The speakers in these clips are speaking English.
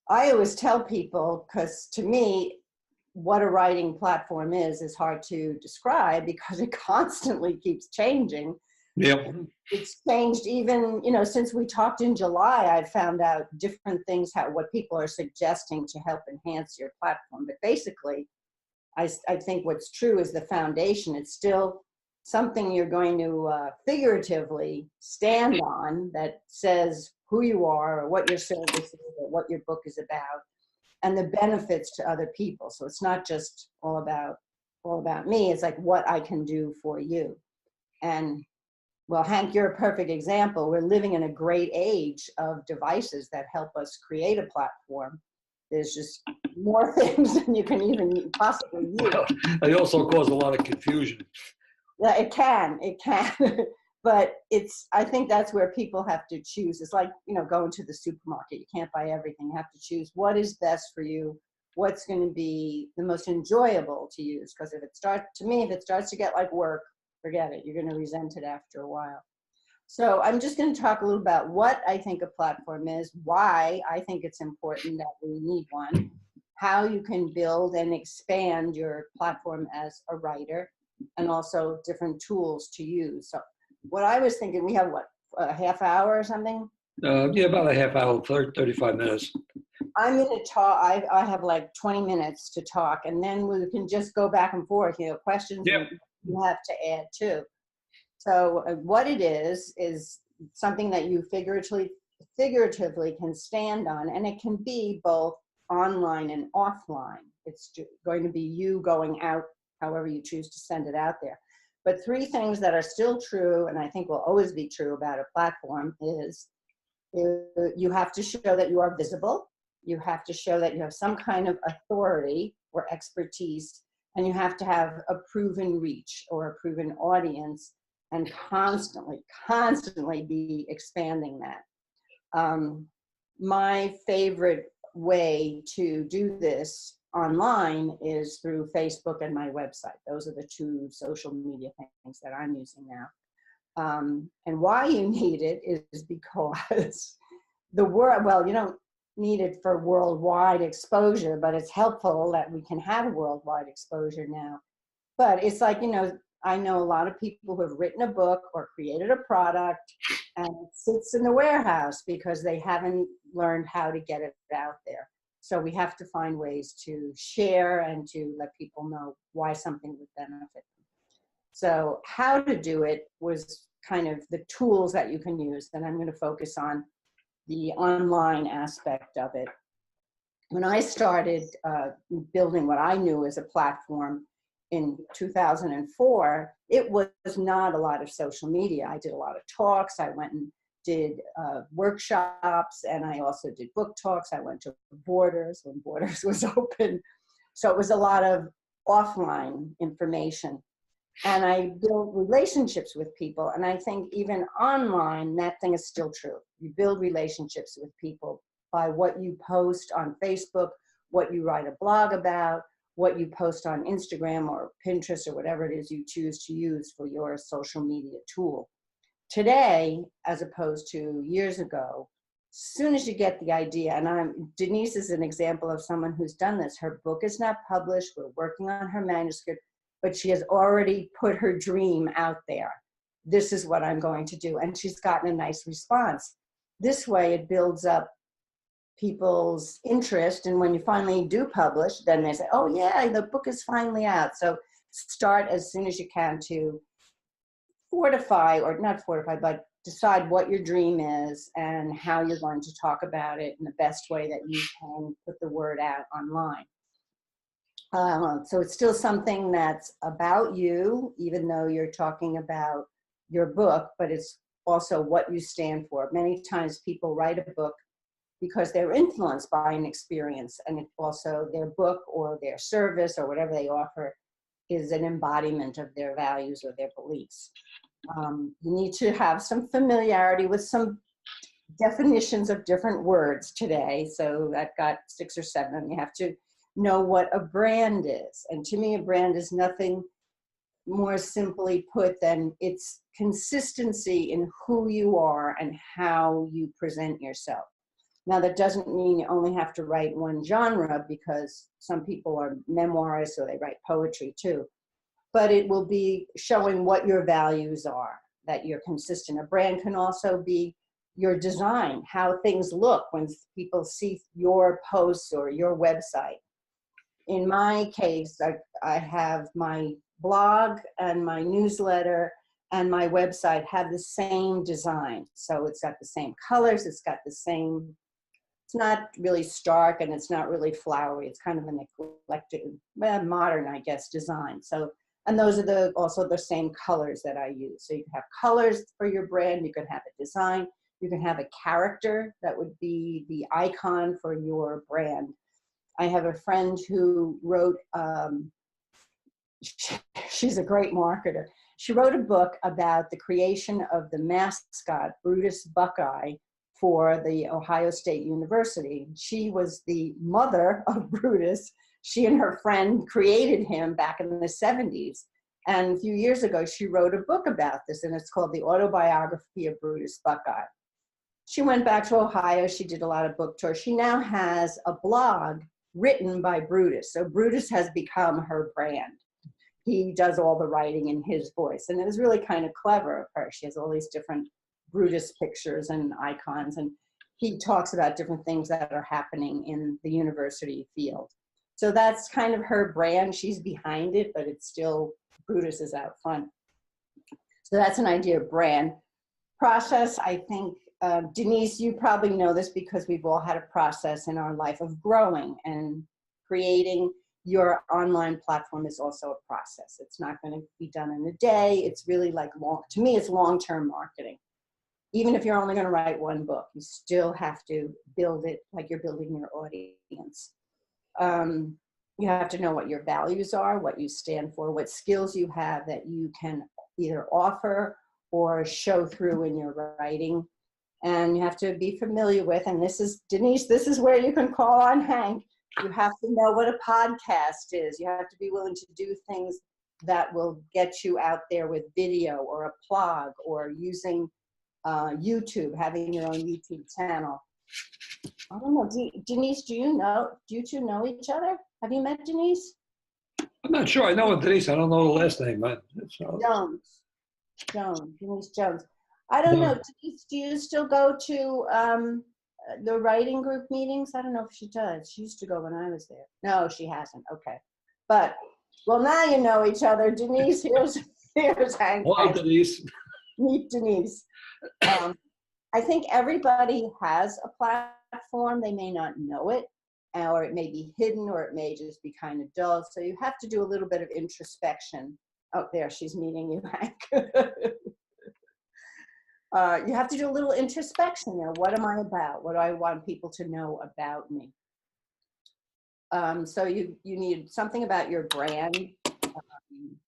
I always tell people, because to me, what a writing platform is hard to describe because it constantly keeps changing. Yep. It's changed even, since we talked in July, I've found out different things, what people are suggesting to help enhance your platform. But basically, I think what's true is the foundation. It's still something you're going to figuratively stand on that says who you are or what your service is or what your book is about and the benefits to other people. So it's not just all about me. It's like what I can do for you. And well, Hank, you're a perfect example. We're living in a great age of devices that help us create a platform. There's just more things than you can even possibly use. Well, they also cause a lot of confusion. Yeah, it can. But I think that's where people have to choose. It's like, going to the supermarket. You can't buy everything. You have to choose what is best for you, what's going to be the most enjoyable to use. Because if it starts to get like work, forget it. You're going to resent it after a while. So I'm just going to talk a little about what I think a platform is, why I think it's important that we need one, how you can build and expand your platform as a writer, and also different tools to use. So what I was thinking, we have a half hour or something? Yeah, about a half hour, 35 minutes. I'm going to talk, I have like 20 minutes to talk, and then we can just go back and forth, questions Yep. you have to add too. So what it is something that you figuratively can stand on, and it can be both online and offline. It's going to be you going out, however you choose to send it out there. But three things that are still true, and I think will always be true about a platform, is you have to show that you are visible. You have to show that you have some kind of authority or expertise, and you have to have a proven reach or a proven audience, and constantly be expanding that. My favorite way to do this online is through Facebook and my website. Those are the two social media things that I'm using now. And why you need it is because the world, well, you don't need it for worldwide exposure, but it's helpful that we can have worldwide exposure now. But it's like, I know a lot of people who have written a book or created a product and it sits in the warehouse because they haven't learned how to get it out there. So we have to find ways to share and to let people know why something would benefit them. So how to do it was kind of the tools that you can use. And I'm going to focus on the online aspect of it. When I started building what I knew as a platform in 2004, it was not a lot of social media. I did a lot of talks. I went and did workshops, and I also did book talks. I went to Borders when Borders was open. So it was a lot of offline information. And I built relationships with people. And I think even online, that thing is still true. You build relationships with people by what you post on Facebook, what you write a blog about, what you post on Instagram or Pinterest or whatever it is you choose to use for your social media tool. Today, as opposed to years ago, as soon as you get the idea, and Denise is an example of someone who's done this. Her book is not published. We're working on her manuscript, but she has already put her dream out there. This is what I'm going to do. And she's gotten a nice response. This way it builds up people's interest. And when you finally do publish, then they say, oh yeah, the book is finally out. So start as soon as you can to fortify, or not fortify, but decide what your dream is and how you're going to talk about it in the best way that you can put the word out online. So it's still something that's about you, even though you're talking about your book, but it's also what you stand for. Many times people write a book because they're influenced by an experience, and it also their book or their service or whatever they offer is an embodiment of their values or their beliefs. You need to have some familiarity with some definitions of different words today. So I've got 6 or 7, and you have to know what a brand is. And to me, a brand is nothing more simply put than it's consistency in who you are and how you present yourself. Now, that doesn't mean you only have to write one genre, because some people are memoirists or they write poetry too. But it will be showing what your values are, that you're consistent. A brand can also be your design, how things look when people see your posts or your website. In my case, I have my blog and my newsletter and my website have the same design. So it's got the same colors, it's got the same, it's not really stark and it's not really flowery. It's kind of an eclectic, modern, I guess, design. So, and those are also the same colors that I use. So you can have colors for your brand, you can have a design, you can have a character that would be the icon for your brand. I have a friend who wrote, she's a great marketer. She wrote a book about the creation of the mascot, Brutus Buckeye, for the Ohio State University. She was the mother of Brutus. She and her friend created him back in the 70s. And a few years ago, she wrote a book about this, and it's called The Autobiography of Brutus Buckeye. She went back to Ohio. She did a lot of book tours. She now has a blog written by Brutus. So Brutus has become her brand. He does all the writing in his voice. And it was really kind of clever of her. She has all these different Brutus pictures and icons. And he talks about different things that are happening in the university field. So that's kind of her brand. She's behind it, but it's still, Brutus is out front. So that's an idea of brand. Process, I think, Denise, you probably know this because we've all had a process in our life of growing, and creating your online platform is also a process. It's not going to be done in a day. It's really like to me, it's long-term marketing. Even if you're only going to write one book, you still have to build it like you're building your audience. You have to know what your values are, what you stand for, what skills you have that you can either offer or show through in your writing. And you have to be familiar with, and this is, Denise, this is where you can call on Hank. You have to know what a podcast is. You have to be willing to do things that will get you out there with video or a blog or using YouTube, having your own YouTube channel. I don't know, Denise, do you two know each other? Have you met Denise? I'm not sure. I know Denise. I don't know the last name. Denise Jones. I don't know, Denise, do you still go to the writing group meetings? I don't know if she does. She used to go when I was there. No, she hasn't. Okay. But, well, now you know each other. Denise, here's Hank. Hi, Denise. Meet Denise. I think everybody has a platform. They may not know it, or it may be hidden, or it may just be kind of dull. So you have to do a little bit of introspection. Oh, there, she's meeting you, Hank. You have to do a little introspection there. What am I about? What do I want people to know about me? So you need something about your brand,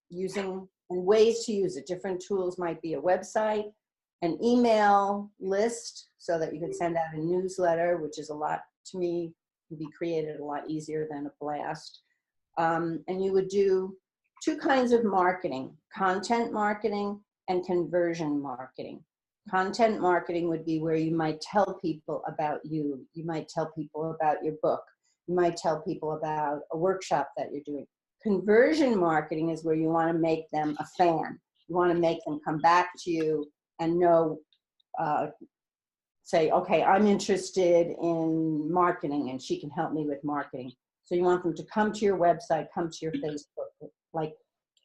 using and ways to use it. Different tools might be a website, an email list, so that you can send out a newsletter, which is a lot, to me, can be created a lot easier than a blast. And you would do two kinds of marketing: content marketing and conversion marketing. Content marketing would be where you might tell people about you. You might tell people about your book. You might tell people about a workshop that you're doing. Conversion marketing is where you want to make them a fan. You want to make them come back to you and know, say, okay, I'm interested in marketing and she can help me with marketing. So you want them to come to your website, come to your Facebook, like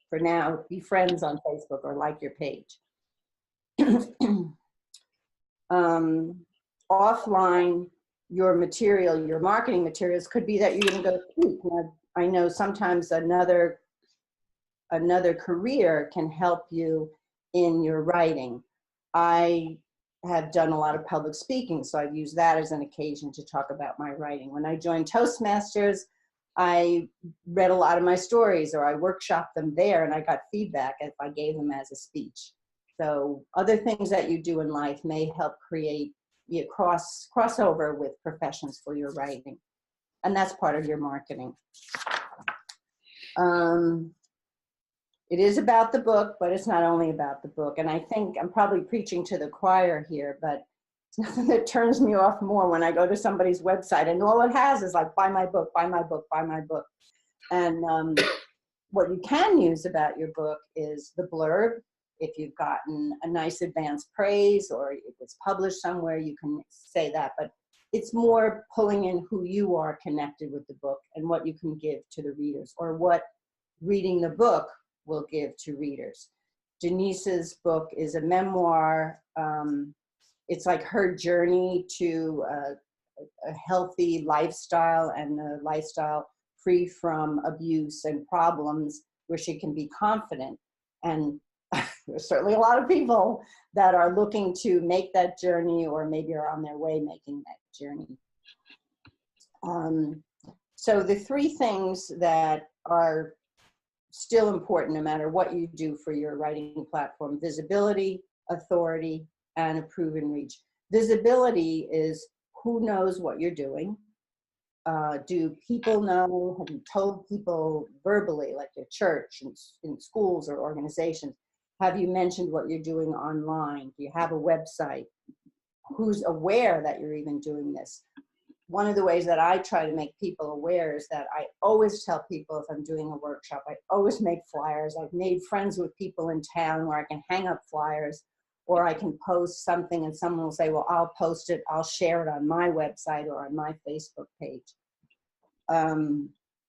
for now, be friends on Facebook or like your page. Offline, your material, your marketing materials could be that you're going to go speak. Now, I know sometimes another career can help you in your writing. I have done a lot of public speaking, so I've used that as an occasion to talk about my writing. When I joined Toastmasters, I read a lot of my stories, or I workshopped them there, and I got feedback if I gave them as a speech. So other things that you do in life may help create crossover with professions for your writing. And that's part of your marketing. It is about the book, but it's not only about the book. And I think I'm probably preaching to the choir here, but There's nothing that turns me off more when I go to somebody's website and all it has is like, buy my book, buy my book, buy my book. And what you can use about your book is the blurb. If you've gotten a nice advance praise or it was published somewhere, you can say that. But it's more pulling in who you are connected with the book and what you can give to the readers, or what reading the book will give to readers. Denise's book is a memoir. It's like her journey to a healthy lifestyle, and a lifestyle free from abuse and problems, where she can be confident. And there's certainly a lot of people that are looking to make that journey, or maybe are on their way making that journey. So the three things that are still important no matter what you do for your writing platform: visibility, authority, and a proven reach. Visibility is who knows what you're doing. Do people know? Have you told people verbally, like your church and in schools or organizations? Have you mentioned what you're doing online? Do you have a website? Who's aware that you're even doing this? One of the ways that I try to make people aware is that I always tell people, if I'm doing a workshop, I always make flyers. I've made friends with people in town where I can hang up flyers, or I can post something and someone will say, well, I'll post it, I'll share it on my website or on my Facebook page.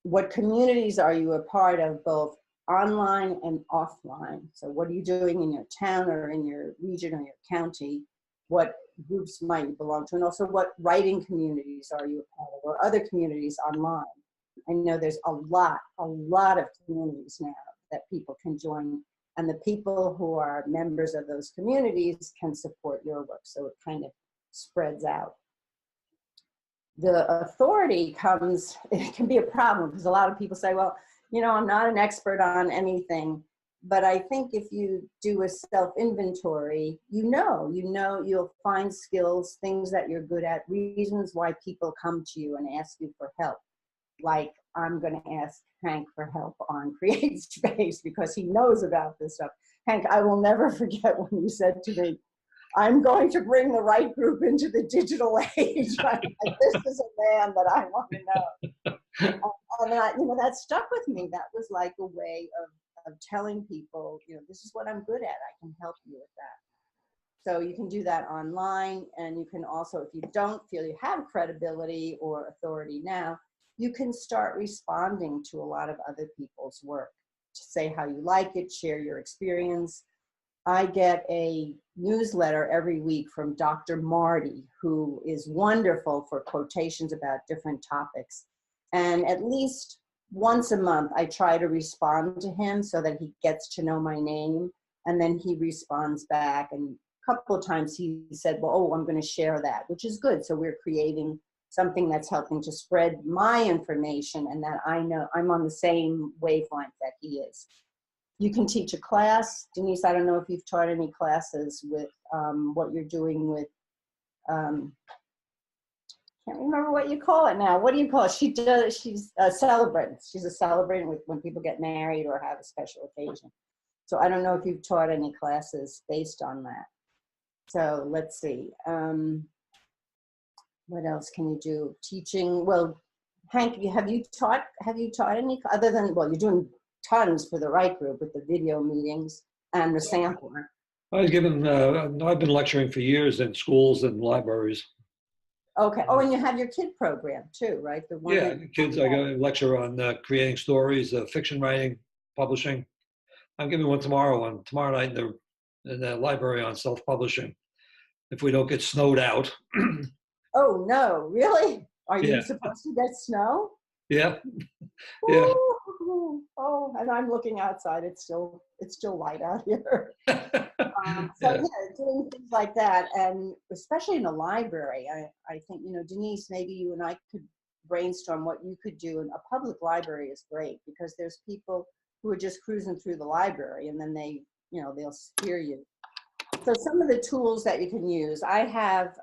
What communities are you a part of, both online and offline? So what are you doing in your town or in your region or your county? What groups might you belong to? And also, what writing communities are you a part of, or other communities online? I know there's a lot of communities now that people can join, and the people who are members of those communities can support your work, so it kind of spreads out. The authority comes, it can be a problem, because a lot of people say, well, you know, I'm not an expert on anything. But I think if you do a self-inventory, you'll find skills, things that you're good at, reasons why people come to you and ask you for help. Like, I'm going to ask Hank for help on Create Space because he knows about this stuff. Hank, I will never forget when you said to me, I'm going to bring the right group into the digital age. This is a man that I want to know. And that stuck with me. That was like a way of telling people, this is what I'm good at. I can help you with that. So you can do that online, and you can also, if you don't feel you have credibility or authority now, you can start responding to a lot of other people's work to say how you like it, share your experience. I get a newsletter every week from Dr. Marty, who is wonderful for quotations about different topics. And at least once a month, I try to respond to him so that he gets to know my name, and then he responds back. And a couple of times he said, well, I'm going to share that, which is good. So we're creating something that's helping to spread my information, and that I know I'm on the same wavelength that he is. You can teach a class. Denise, I don't know if you've taught any classes with what you're doing with, can't remember what you call it now. What do you call it? She's a celebrant. She's a celebrant with when people get married or have a special occasion. So I don't know if you've taught any classes based on that. So let's see. What else can you do? Teaching. Well, Hank, have you taught any other than, well, you're doing tons for the Right Group with the video meetings and the sampler. I've been lecturing for years in schools and libraries. Okay. Oh, and you have your kid program too, right? The one. Yeah, kids. I go lecture on creating stories, fiction writing, publishing. I'm giving one tomorrow night in the library on self-publishing. If we don't get snowed out. Oh no! Really? Are you Yeah. supposed to get snow? Yeah. Yeah. Ooh, oh, and I'm looking outside. It's still light out here. So doing things like that, and especially in a library, I think, Denise, maybe you and I could brainstorm what you could do. And a public library is great because there's people who are just cruising through the library, and then they'll steer you. So some of the tools that you can use, I have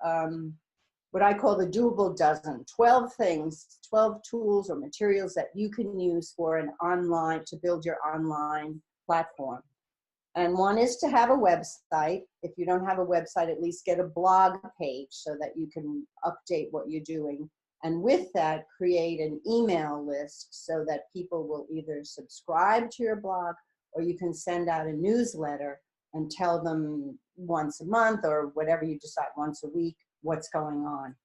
what I call the doable dozen, 12 things, 12 tools or materials that you can use for to build your online platform. And one is to have a website. If you don't have a website, at least get a blog page so that you can update what you're doing. And with that, create an email list so that people will either subscribe to your blog, or you can send out a newsletter and tell them once a month or whatever you decide, once a week, what's going on.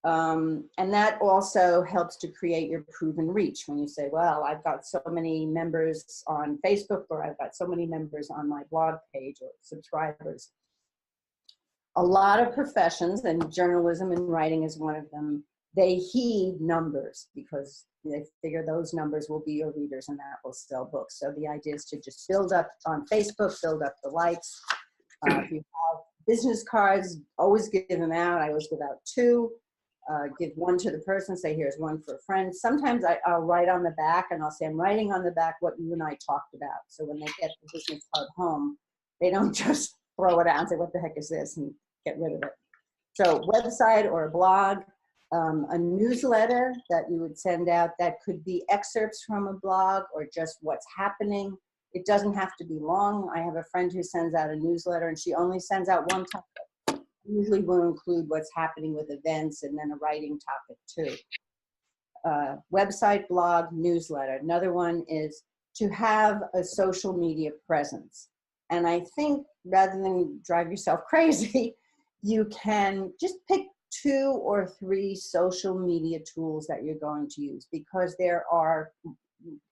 And that also helps to create your proven reach when you say, well, I've got so many members on Facebook, or I've got so many members on my blog page, or subscribers. A lot of professions, and journalism and writing is one of them, they heed numbers because they figure those numbers will be your readers and that will sell books. So the idea is to just build up on Facebook, build up the likes. If you have business cards, always give them out. I always give out 2. Give one to the person, say, here's one for a friend. Sometimes I'll write on the back and I'll say, I'm writing on the back what you and I talked about. So when they get the business card home, they don't just throw it out and say, what the heck is this, and get rid of it. So website or a blog, a newsletter that you would send out that could be excerpts from a blog or just what's happening. It doesn't have to be long. I have a friend who sends out a newsletter and she only sends out one topic. Usually will include what's happening with events and then a writing topic too. Website, blog, newsletter. Another one is to have a social media presence. And I think rather than drive yourself crazy, you can just pick 2 or 3 social media tools that you're going to use, because there are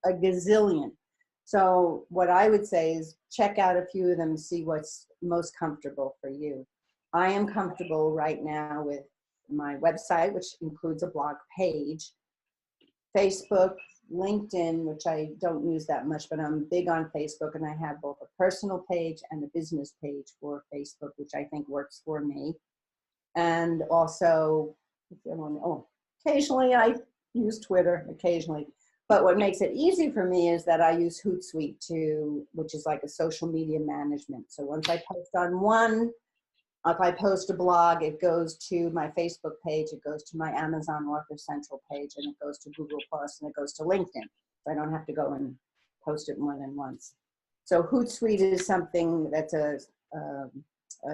a gazillion. So what I would say is check out a few of them and see what's most comfortable for you. I am comfortable right now with my website, which includes a blog page, Facebook, LinkedIn, which I don't use that much, but I'm big on Facebook, and I have both a personal page and a business page for Facebook, which I think works for me. And also, occasionally I use Twitter, occasionally. But what makes it easy for me is that I use Hootsuite which is like a social media management. So once I post on one, if I post a blog, it goes to my Facebook page, it goes to my Amazon Author Central page, and it goes to Google Plus, and it goes to LinkedIn. So I don't have to go and post it more than once. So Hootsuite is something that's a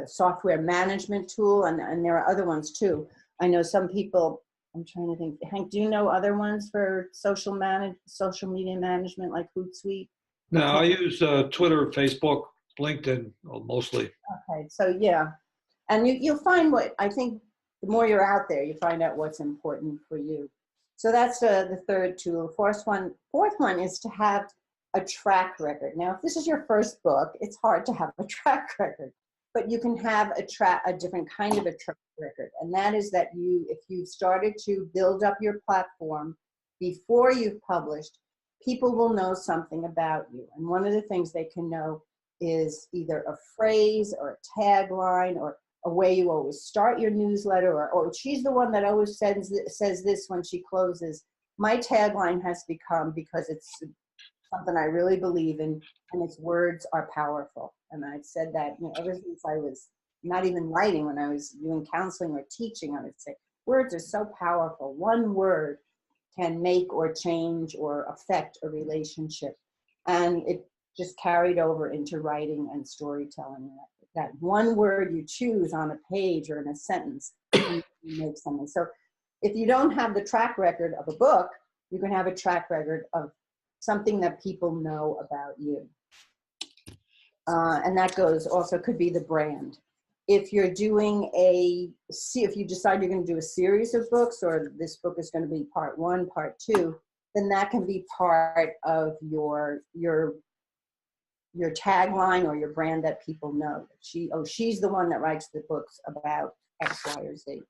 software management tool, and there are other ones too. I know some people, I'm trying to think, Hank, do you know other ones for social media management like Hootsuite? No, I use Twitter, Facebook, LinkedIn mostly. Okay, so yeah. And you'll find what, I think the more you're out there, you find out what's important for you. So that's the third tool. Fourth one is to have a track record. Now, if this is your first book, it's hard to have a track record, but you can have a different kind of a track record. And that is that if you've started to build up your platform before you've published, people will know something about you. And one of the things they can know is either a phrase or a tagline or a way you always start your newsletter, or she's the one that always says this when she closes. My tagline has become, because it's something I really believe in, and its words are powerful. And I've said that ever since I was not even writing, when I was doing counseling or teaching, I would say, words are so powerful. One word can make or change or affect a relationship. And it just carried over into writing and storytelling. That one word you choose on a page or in a sentence can make something. So if you don't have the track record of a book, you can have a track record of something that people know about you. And that could be the brand. If you're doing if you decide you're going to do a series of books, or this book is going to be part 1, part 2, then that can be part of your tagline or your brand, that people know. She's the one that writes the books about X, Y, or Z.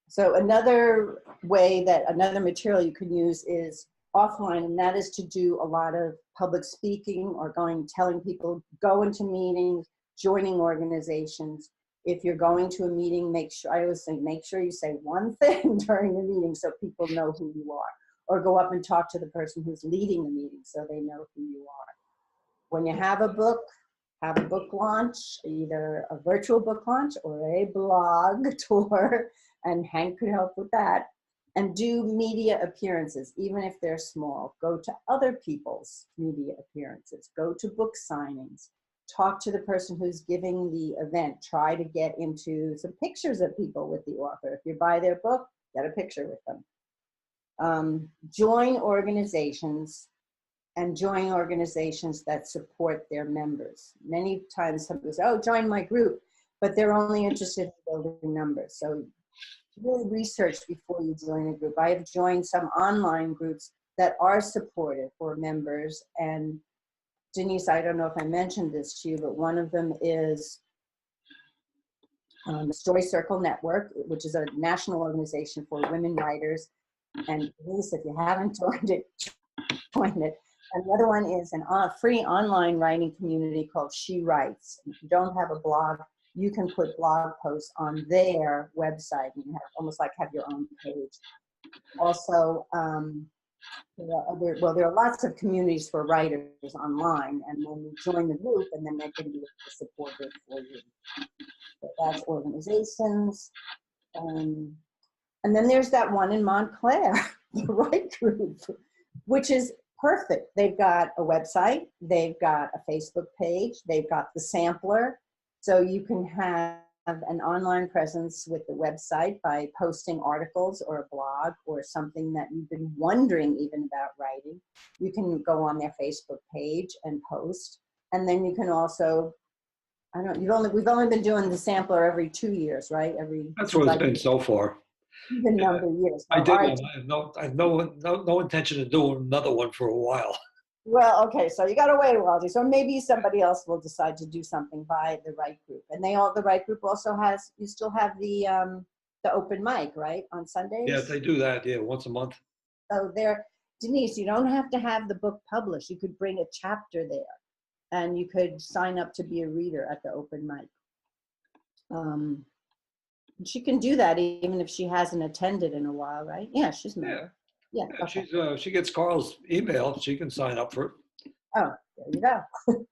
So another material you can use is offline, and that is to do a lot of public speaking or telling people, go into meetings, joining organizations. If you're going to a meeting, I always say, make sure you say one thing during the meeting so people know who you are, or go up and talk to the person who's leading the meeting so they know who you are. When you have a book launch, either a virtual book launch or a blog tour, and Hank could help with that. And do media appearances, even if they're small. Go to other people's media appearances. Go to book signings. Talk to the person who's giving the event. Try to get into some pictures of people with the author. If you buy their book, get a picture with them. Join organizations, and join organizations that support their members. Many times somebody says, oh, join my group, but they're only interested in building numbers. So really research before you join a group. I have joined some online groups that are supportive for members. And Denise, I don't know if I mentioned this to you, but one of them is the Story Circle Network, which is a national organization for women writers. And Denise, if you haven't joined it, join it. And the other one is a free online writing community called She Writes. If you don't have a blog, you can put blog posts on their website. You have almost like have your own page. Also, there are lots of communities for writers online, and then you join the group, and then they can be a supporter for you. So that's organizations. And then there's that one in Montclair, the Write Group, which is perfect. They've got a website, they've got a Facebook page, they've got the sampler. So you can have an online presence with the website by posting articles or a blog or something that you've been wondering even about writing. You can go on their Facebook page and post. And then you can also, we've only been doing the sampler every 2 years, right? That's what it's been so far. The number of years. I did one. I have no intention of doing another one for a while. Well, okay, so you got to wait a while. So maybe somebody else will decide to do something by the Write Group. And the Write Group also you still have the open mic, right, on Sundays? Yeah, they do that, yeah, once a month. So Denise, you don't have to have the book published. You could bring a chapter there, and you could sign up to be a reader at the open mic. She can do that even if she hasn't attended in a while, right? Yeah, she's married. Yeah, okay. She gets Carl's email. She can sign up for it. Oh, there you go.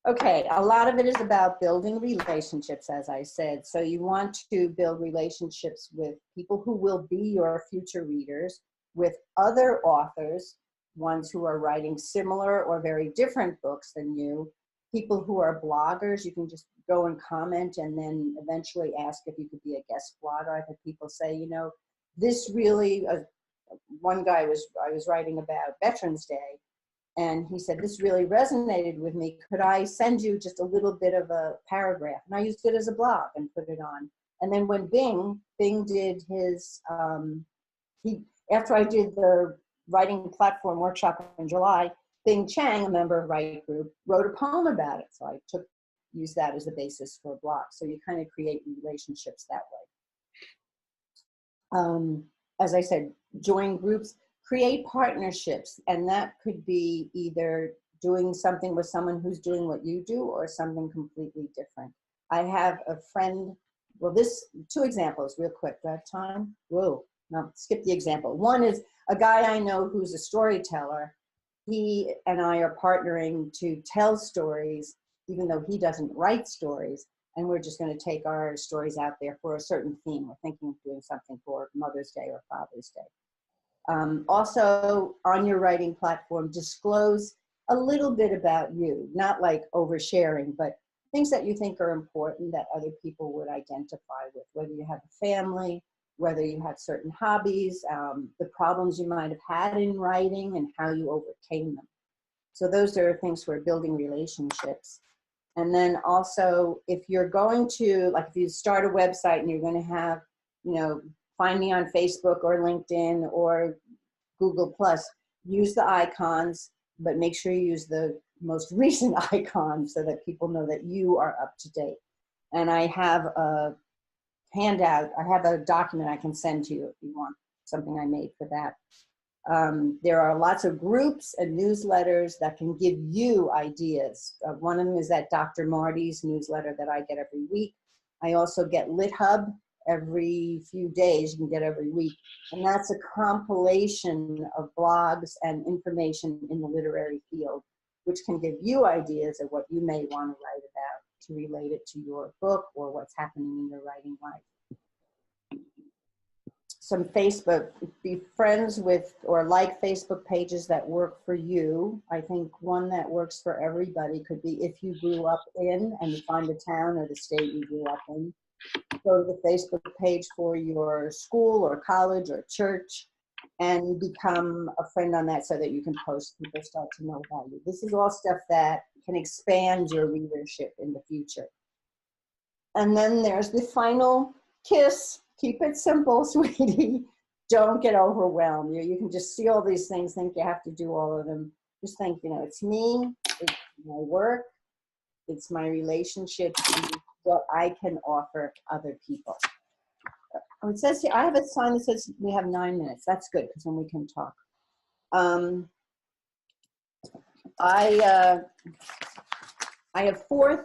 Okay, a lot of it is about building relationships, as I said. So you want to build relationships with people who will be your future readers, with other authors, ones who are writing similar or very different books than you, people who are bloggers. You can just go and comment and then eventually ask if you could be a guest blogger. I've had people say, this really, one guy I was writing about Veterans Day, and he said, this really resonated with me. Could I send you just a little bit of a paragraph? And I used it as a blog and put it on. And then when Bing did his, after I did the writing platform workshop in July, Bing Chang, a member of Write Group, wrote a poem about it. So I used that as the basis for a blog. So you kind of create relationships that way. As I said, join groups, create partnerships, and that could be either doing something with someone who's doing what you do or something completely different. I have a friend, two examples real quick. Do I have time? Whoa, no, skip the example. One is a guy I know who's a storyteller. He and I are partnering to tell stories, even though he doesn't write stories. And we're just going to take our stories out there for a certain theme. We're thinking of doing something for Mother's Day or Father's Day. Also, on your writing platform, disclose a little bit about you, not like oversharing, but things that you think are important that other people would identify with, whether you have a family, whether you have certain hobbies, the problems you might have had in writing and how you overcame them. So those are things for building relationships. And then also, if you're going to, like if you start a website and you're going to have, find me on Facebook or LinkedIn or Google+, use the icons, but make sure you use the most recent icons so that people know that you are up to date. And I have a handout, I have a document I can send to you if you want something I made for that. There are lots of groups and newsletters that can give you ideas. One of them is that Dr. Marty's newsletter that I get every week. I also get LitHub every few days, you can get every week. And that's a compilation of blogs and information in the literary field, which can give you ideas of what you may want to write about to relate it to your book or what's happening in your writing life. some Facebook, be friends with or like Facebook pages that work for you. I think one that works for everybody could be if you grew up in and you find the town or the state you grew up in. Go to the Facebook page for your school or college or church and become a friend on that so that you can post, people start to know about you. This is all stuff that can expand your readership in the future. And then there's the final kiss. Keep it simple, sweetie. Don't get overwhelmed. You can just see all these things, think you have to do all of them. Just think, it's me, it's my work, it's my relationships, and what I can offer other people. Oh, it says here, I have a sign that says we have 9 minutes. That's good, because then we can talk. I have 4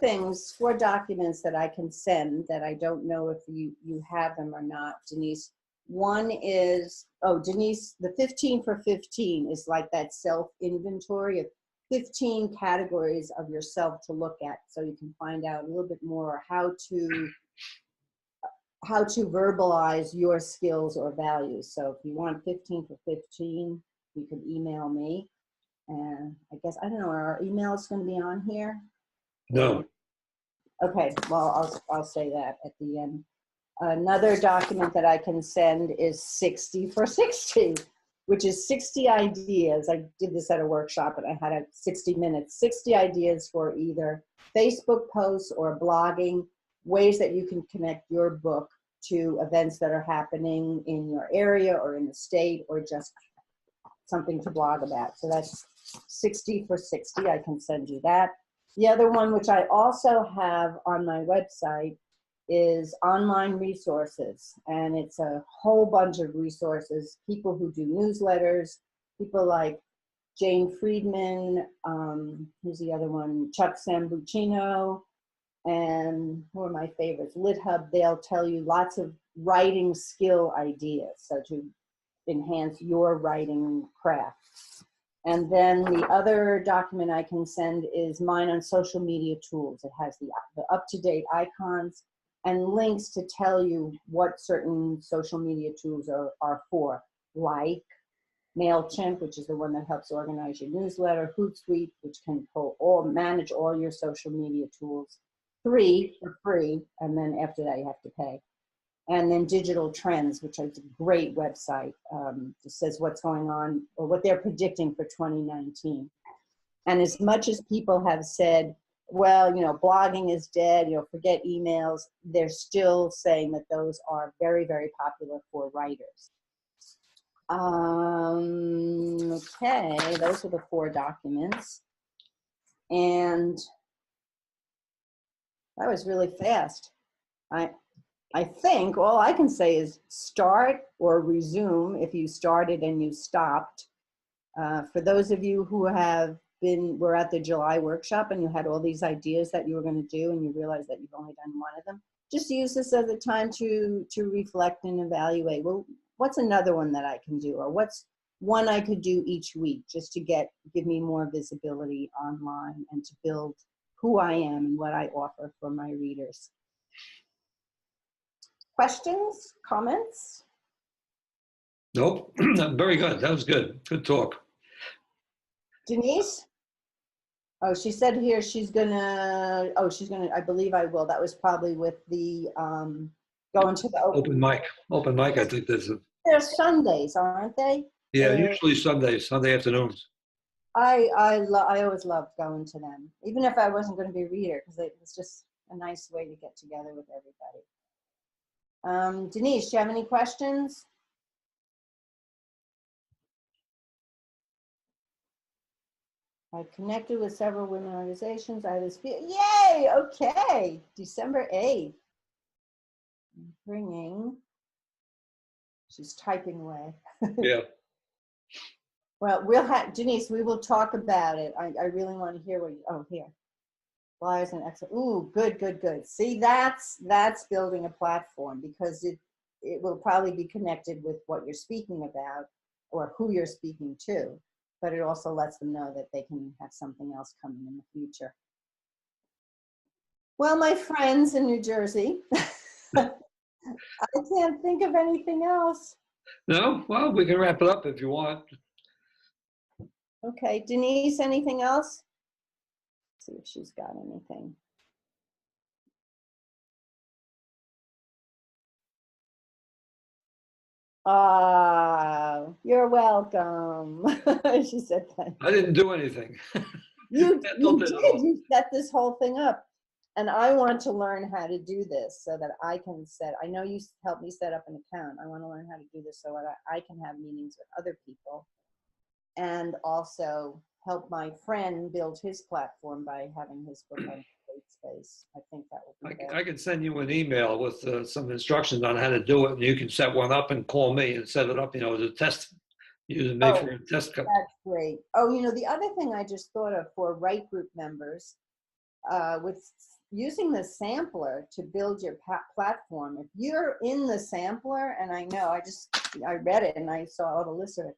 documents that I can send that I don't know if you have them or not, Denise. One is, Denise, the 15 for 15 is like that self-inventory of 15 categories of yourself to look at, so you can find out a little bit more how to verbalize your skills or values. So if you want 15 for 15, you can email me. And I guess, I don't know, are our emails going to be on here? No. Okay, well, I'll say that at the end. Another document that I can send is 60 for 60, which is 60 ideas. I did this at a workshop and I had 60 minutes, 60 ideas for either Facebook posts or blogging, ways that you can connect your book to events that are happening in your area or in the state, or just something to blog about. So that's 60 for 60. I can send you that. The other one, which I also have on my website, is online resources. And it's a whole bunch of resources, people who do newsletters, people like Jane Friedman, who's the other one, Chuck Sambucino, and who are my favorites, LitHub. They'll tell you lots of writing skill ideas, so to enhance your writing craft. And then the other document I can send is mine on social media tools. It has the up-to-date icons and links to tell you what certain social media tools are for, like MailChimp, which is the one that helps organize your newsletter, Hootsuite, which can manage all your social media tools, for free, and then after that you have to pay. And then Digital Trends, which is a great website. It says what's going on or what they're predicting for 2019. And as much as people have said, well, blogging is dead, forget emails, they're still saying that those are very, very popular for writers. Okay, those are the 4 documents. And that was really fast. I think all I can say is start or resume if you started and you stopped. For those of you who were at the July workshop and you had all these ideas that you were going to do and you realized that you've only done one of them, just use this as a time to reflect and evaluate. Well, what's another one that I can do? Or what's one I could do each week just to give me more visibility online and to build who I am and what I offer for my readers. Questions, comments? Nope. Very good. That was good. Good talk. Denise? Oh, she said here she's gonna, I believe I will. That was probably with the, going to the Open mic. Open mic, I think there's They're Sundays, aren't they? Yeah, usually Sundays, Sunday afternoons. I always loved going to them, even if I wasn't going to be a reader, because it was just a nice way to get together with everybody. Denise, do you have any questions? I connected with several women organizations. I was, yay, okay, December 8th. I'm bringing, she's typing away. Yeah. Well, we'll have, Denise, we will talk about it. I really want to hear what you, oh, here. Flyers and excellent, ooh, good, good, good. See, that's building a platform, because it will probably be connected with what you're speaking about or who you're speaking to, but it also lets them know that they can have something else coming in the future. Well, my friends in New Jersey, I can't think of anything else. No? Well, we can wrap it up if you want. Okay, Denise, anything else? Let's see if she's got anything. You're welcome. She said thank I didn't do anything. you. Ethel You did it did. all. You set this whole thing up. And I want to learn how to do this so that I can I know you helped me set up an account. I want to learn how to do this so that I can have meetings with other people and also help my friend build his platform by having his book on State Space. I think that would be better. I can send you an email with some instructions on how to do it, and you can set one up and call me and set it up, as a test. Use me for a test. That's great. Oh, the other thing I just thought of for Right Group members, with using the sampler to build your platform. If you're in the sampler, and I know, I read it and I saw all the lists of it,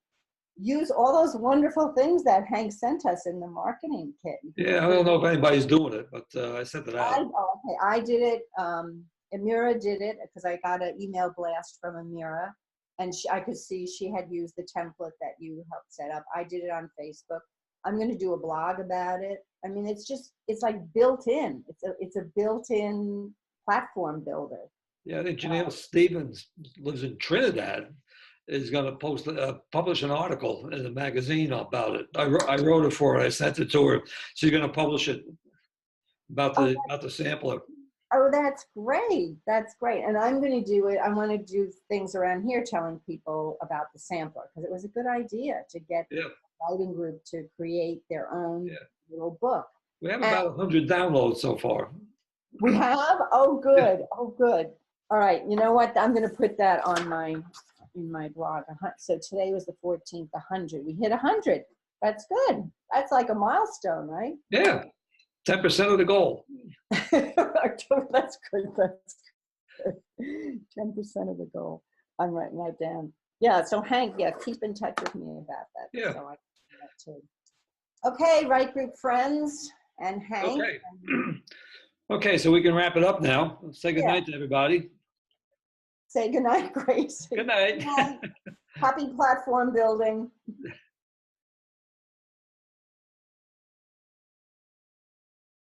use all those wonderful things that Hank sent us in the marketing kit. Yeah, I don't know if anybody's doing it, but I sent it out. Okay, I did it. Amira did it because I got an email blast from Amira, and I could see she had used the template that you helped set up. I did it on Facebook. I'm going to do a blog about it. I mean, it's like built in. It's a built-in platform builder. Yeah, I think Janelle Stevens lives in Trinidad. Is going to publish an article in a magazine about it. I wrote it for her. I sent it to her. She's going to publish it about the sampler. Oh, that's great. That's great. And I'm going to do it. I want to do things around here telling people about the sampler because it was a good idea to get the writing group to create their own little book. We have about 100 downloads so far. We have? Oh, good. Yeah. Oh, good. All right. You know what? I'm going to put that on in my blog. So today was the 14th, 100. We hit 100. That's good. That's like a milestone, right? Yeah. 10% of the goal. That's good. That's good. 10% of the goal. I'm writing that down. Yeah. So Hank, keep in touch with me about that. Yeah. So I can do that too. Okay, Right Group friends and Hank. Okay. Okay, so we can wrap it up now. Say good night to everybody. Say good night, Grace. Good night. Happy platform building.